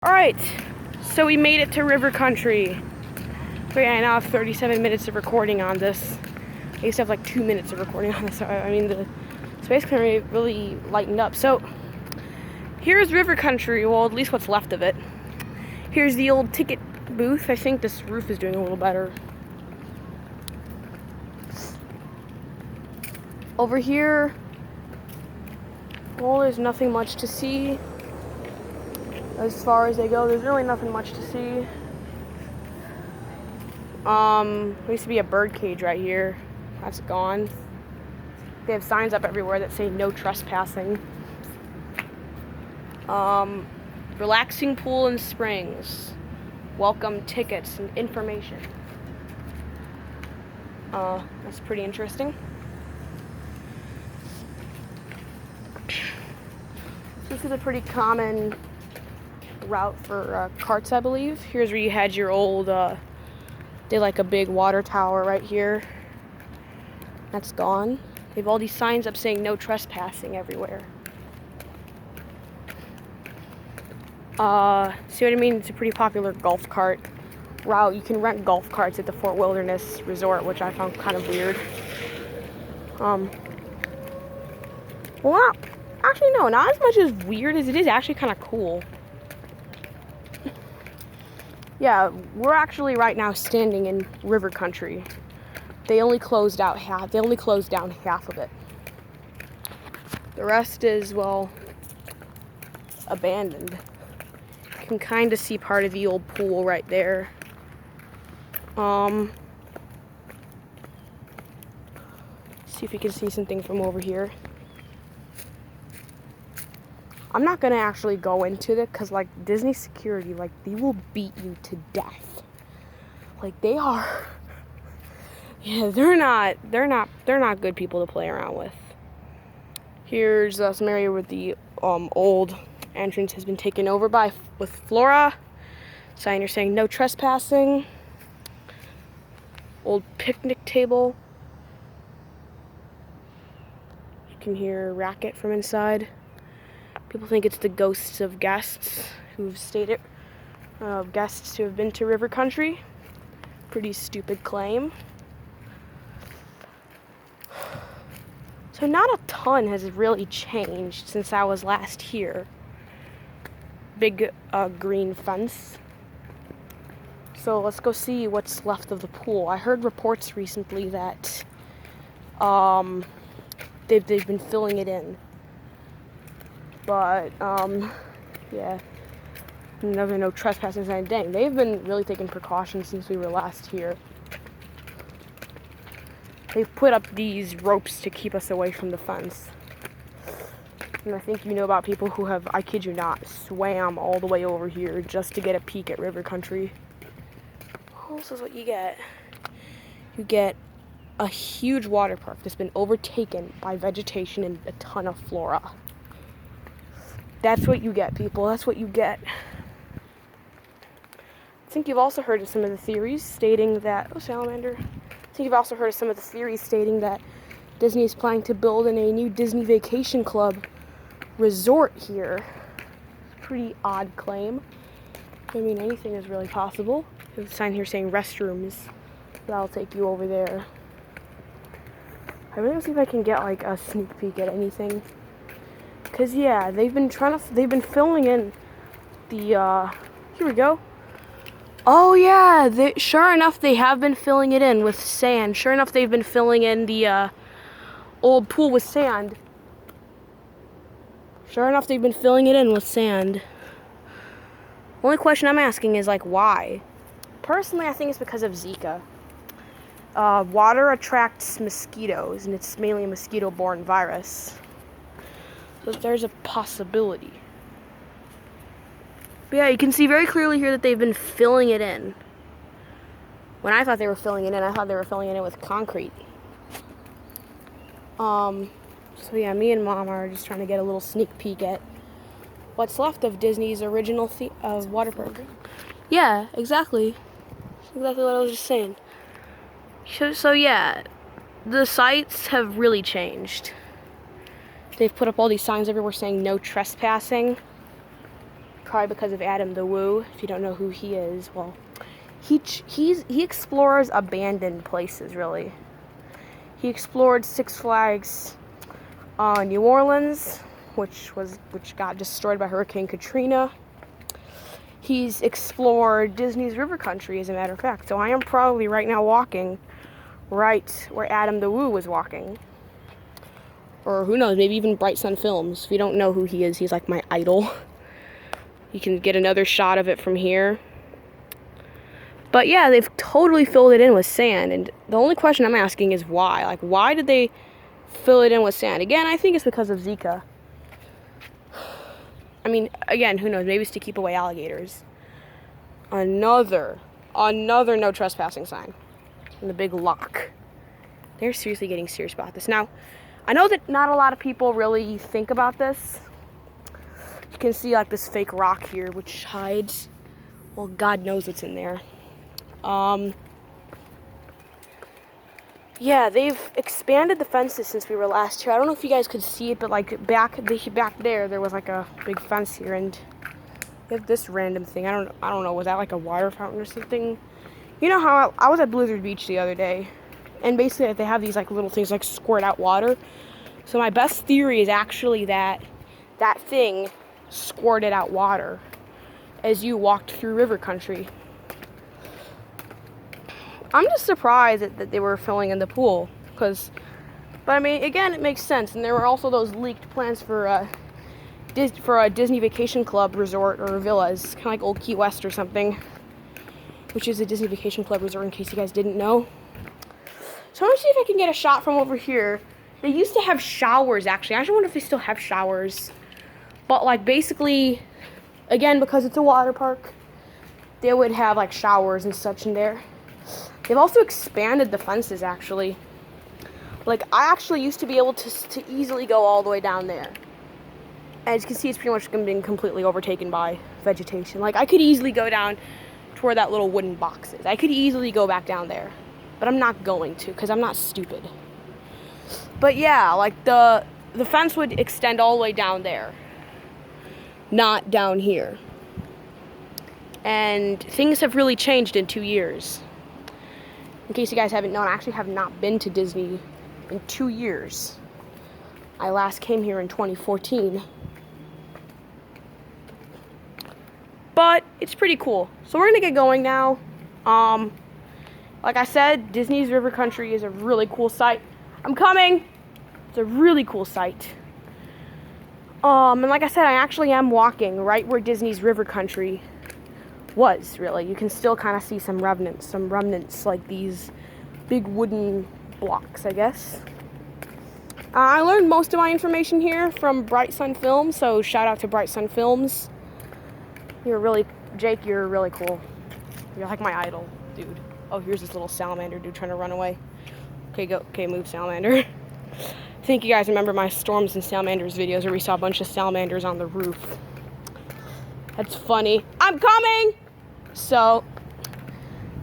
Alright, so we made it to River Country. But yeah, I now have 37 minutes of recording on this. I used to have like 2 minutes of recording on this. I mean, the Space Country really lightened up. So, here's River Country, well, at least what's left of it. Here's the old ticket booth. I think this roof is doing a little better. Over here, well, there's nothing much to see. As far as they go, there's really nothing much to see. There used to be a bird cage right here. That's gone. They have signs up everywhere that say no trespassing. Relaxing pool and springs. Welcome tickets and information. That's pretty interesting. This is a pretty common route for carts, I believe. Here's where you had your old, they like a big water tower right here. That's gone. They have all these signs up saying no trespassing everywhere. See what I mean? It's a pretty popular golf cart route. You can rent golf carts at the Fort Wilderness Resort, which I found kind of weird. Well, actually no, not as much as weird as it is actually kind of cool. Yeah, we're actually right now standing in River Country. They only closed down half of it. The rest is, well, abandoned. You can kind of see part of the old pool right there. See if you can see something from over here. I'm not gonna actually go into it because, like, Disney security, like, they will beat you to death. Like, they are. Yeah, they're not good people to play around with. Here's some area where the old entrance has been taken over with Flora. Sign here saying no trespassing. Old picnic table. You can hear racket from inside. People think it's the ghosts of guests who've stayed at, guests who have been to River Country. Pretty stupid claim. So not a ton has really changed since I was last here. Big green fence. So let's go see what's left of the pool. I heard reports recently that they've been filling it in. But, yeah, never no trespassing sign. Dang, they've been really taking precautions since we were last here. They've put up these ropes to keep us away from the fence. And I think you know about people who have, I kid you not, swam all the way over here just to get a peek at River Country. Well, this is what you get. You get a huge water park that's been overtaken by vegetation and a ton of flora. That's what you get, people. That's what you get. I think you've also heard of some of the theories stating that... Oh, salamander. I think you've also heard of some of the theories stating that Disney is planning to build in a new Disney Vacation Club resort here. Pretty odd claim. I mean, anything is really possible. There's a sign here saying restrooms. That'll take you over there. I really want to see if I can get, like, a sneak peek at anything. Cause yeah, they've been filling in the, here we go. Oh yeah, sure enough, they have been filling it in with sand. Sure enough, they've been filling in the, old pool with sand. Sure enough, they've been filling it in with sand. Only question I'm asking is, like, why? Personally, I think it's because of Zika. Water attracts mosquitoes, and it's mainly a mosquito-borne virus. So there's a possibility. But yeah, you can see very clearly here that they've been filling it in. When I thought they were filling it in, I thought they were filling it in with concrete. So yeah, me and Mom are just trying to get a little sneak peek at what's left of Disney's original water park. Yeah, exactly. That's exactly what I was just saying. So yeah, the sites have really changed. They've put up all these signs everywhere saying no trespassing. probably because of Adam the Woo. If you don't know who he is, well, he explores abandoned places, really. He explored Six Flags New Orleans, which got destroyed by Hurricane Katrina. He's explored Disney's River Country, as a matter of fact. So I am probably right now walking right where Adam the Woo was walking. Or who knows, maybe even Bright Sun Films. If you don't know who he is, he's like my idol. You can get another shot of it from here. But yeah, they've totally filled it in with sand. And the only question I'm asking is why? Like, why did they fill it in with sand? Again, I think it's because of Zika. I mean, again, who knows? Maybe it's to keep away alligators. Another no trespassing sign. And the big lock. They're seriously getting serious about this. Now, I know that not a lot of people really think about this. You can see like this fake rock here, which hides, well, God knows what's in there. Yeah, they've expanded the fences since we were last here. I don't know if you guys could see it, but like back there was like a big fence here, and they have this random thing. I don't know. Was that like a water fountain or something? You know how I was at Blizzard Beach the other day, and basically they have these like little things like squirt out water. So my best theory is actually that thing squirted out water as you walked through river country. I'm just surprised that they were filling in the pool, but I mean, again, it makes sense. And there were also those leaked plans for a Disney Vacation Club resort or villas, kind of like Old Key West or something, which is a Disney Vacation Club resort in case you guys didn't know. So I'm gonna see if I can get a shot from over here. They used to have showers, actually. I actually wonder if they still have showers. But like basically, again, because it's a water park, they would have like showers and such in there. They've also expanded the fences, actually. Like, I actually used to be able to easily go all the way down there. And as you can see, it's pretty much being completely overtaken by vegetation. Like, I could easily go down to where that little wooden box is. I could easily go back down there. But I'm not going to, because I'm not stupid. But yeah, like, the fence would extend all the way down there. Not down here. And things have really changed in 2 years. In case you guys haven't known, I actually have not been to Disney in 2 years. I last came here in 2014. But it's pretty cool. So we're gonna get going now. Like I said, Disney's River Country is a really cool site. I'm coming! It's a really cool site. And like I said, I actually am walking right where Disney's River Country was, really. You can still kind of see some remnants like these big wooden blocks, I guess. I learned most of my information here from Bright Sun Films, so shout out to Bright Sun Films. Jake, you're really cool. You're like my idol, dude. Oh, here's this little salamander dude trying to run away. Okay, move, salamander. I think you guys remember my Storms and Salamanders videos where we saw a bunch of salamanders on the roof. That's funny. I'm coming! So,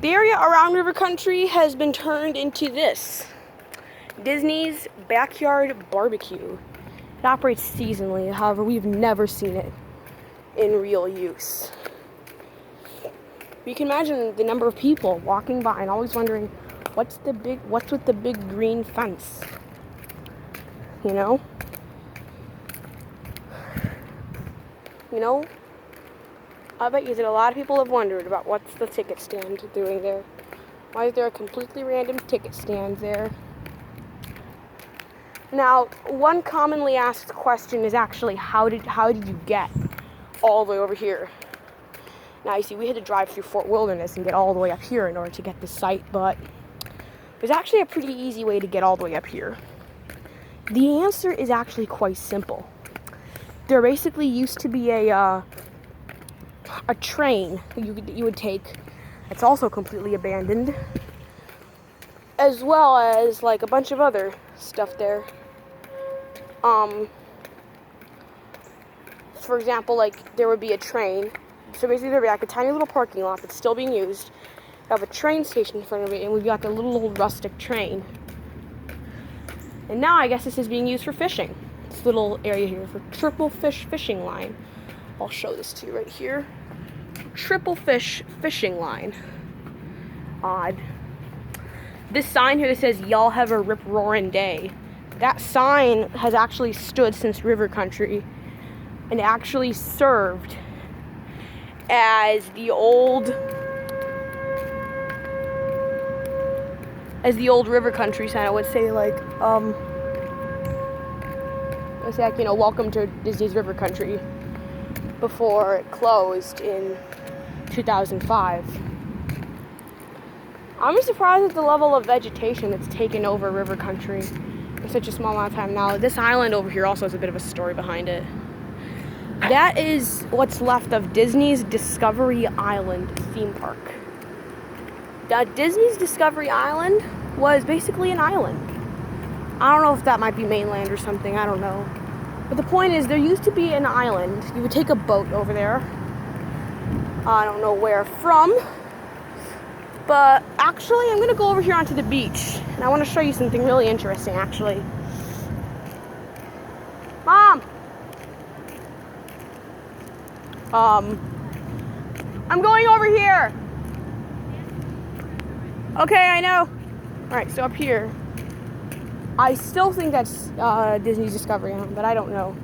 the area around River Country has been turned into this. Disney's Backyard Barbecue. It operates seasonally, however, we've never seen it in real use. You can imagine the number of people walking by and always wondering, what's with the big green fence? You know? I bet you that a lot of people have wondered about what's the ticket stand doing there. Why is there a completely random ticket stand there? Now, one commonly asked question is actually, how did you get all the way over here? Now, you see, we had to drive through Fort Wilderness and get all the way up here in order to get the site, but there's actually a pretty easy way to get all the way up here. The answer is actually quite simple. There basically used to be a train you would take. It's also completely abandoned, as well as like a bunch of other stuff there. For example, like there would be a train. So basically there'd be like a tiny little parking lot that's still being used. You have a train station in front of it, and we'd be like a little old rustic train. And now I guess this is being used for fishing. This little area here for triple fish fishing line. I'll show this to you right here. Triple Fish Fishing Line. Odd. This sign here that says, "Y'all have a rip-roaring day." That sign has actually stood since River Country and actually served as the old River Country sign. I would say like welcome to Disney's River Country, before it closed in 2005. I'm surprised at the level of vegetation that's taken over River Country in such a small amount of time. Now, this island over here also has a bit of a story behind it. That is what's left of Disney's Discovery Island theme park. Now, Disney's Discovery Island was basically an island. I don't know if that might be mainland or something, I don't know. But the point is, there used to be an island. You would take a boat over there. I don't know where from. But actually, I'm going to go over here onto the beach. And I want to show you something really interesting, actually. Mom! I'm going over here! Okay, I know. Alright, so up here. I still think that's Disney's Discovery Island, but I don't know.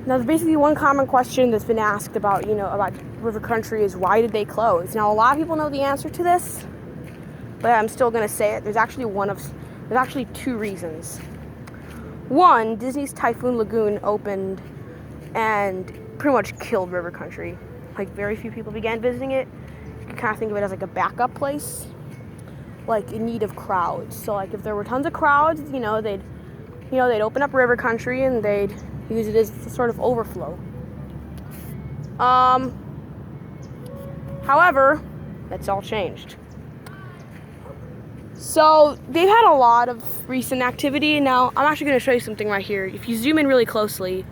Now, basically one common question that's been asked about, about River Country is, why did they close? Now, a lot of people know the answer to this, but I'm still going to say it. There's actually two reasons. One, Disney's Typhoon Lagoon opened and pretty much killed River Country. Like, very few people began visiting it. You can kind of think of it as like a backup place, like in need of crowds. So like if there were tons of crowds, they'd open up River Country and they'd use it as a sort of overflow. However, that's all changed. So they've had a lot of recent activity. Now, I'm actually going to show you something right here. If you zoom in really closely,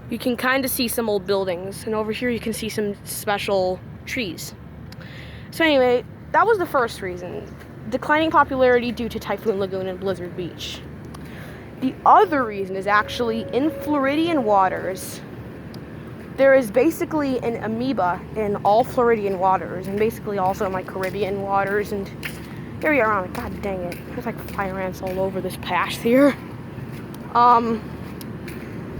you can kind of see some old buildings. And over here you can see some special trees. So anyway, that was the first reason. Declining popularity due to Typhoon Lagoon and Blizzard Beach. The other reason is actually in Floridian waters. There is basically an amoeba in all Floridian waters, and basically also in like Caribbean waters and area around it. God dang it. There's like fire ants all over this path here. I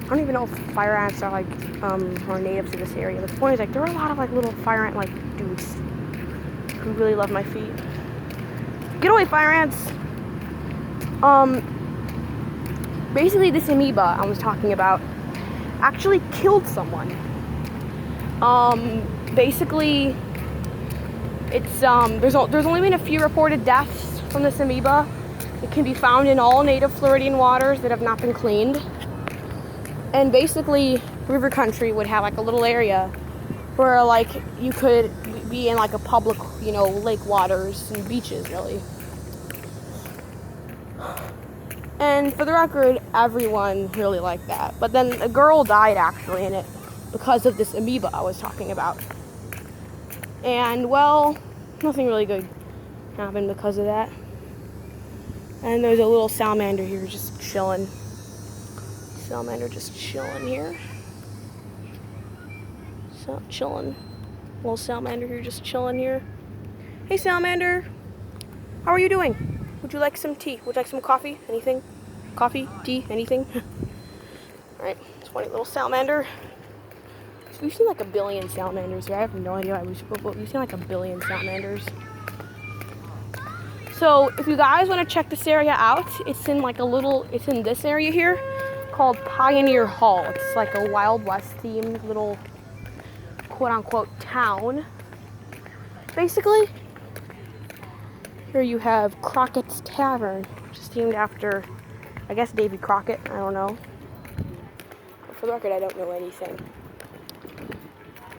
don't even know if fire ants are like are natives to this area. But the point is, like, there are a lot of like little fire ant like dudes who really love my feet. Get away, fire ants! Basically this amoeba I was talking about actually killed someone. Basically, it's there's only been a few reported deaths from this amoeba. It can be found in all native Floridian waters that have not been cleaned. And basically, River Country would have like a little area where like you could be in like a public, lake waters and beaches, really. And for the record, everyone really liked that. But then a girl died actually in it because of this amoeba I was talking about. And well, nothing really good happened because of that. And there's a little salamander here just chilling. Salamander just chilling here. So chilling. Little salamander here just chilling here. Hey salamander, how are you doing? Would you like some tea? Would you like some coffee? Anything? Coffee? Tea? Anything? Alright, this funny little salamander. So we've seen like a billion salamanders here. I have no idea why we've seen like a billion salamanders. So if you guys want to check this area out, it's in this area here called Pioneer Hall. It's like a Wild West themed little quote-unquote town. Basically, here you have Crockett's Tavern, which is themed after, I guess, Davy Crockett. I don't know. But for the record, I don't know anything.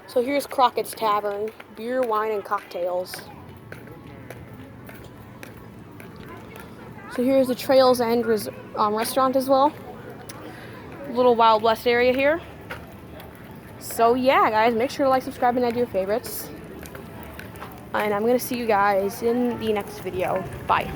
So here's Crockett's Tavern, beer, wine, and cocktails. So here's the Trails End restaurant as well. Little Wild West area here. So yeah, guys, make sure to like, subscribe, and add your favorites. And I'm going to see you guys in the next video. Bye.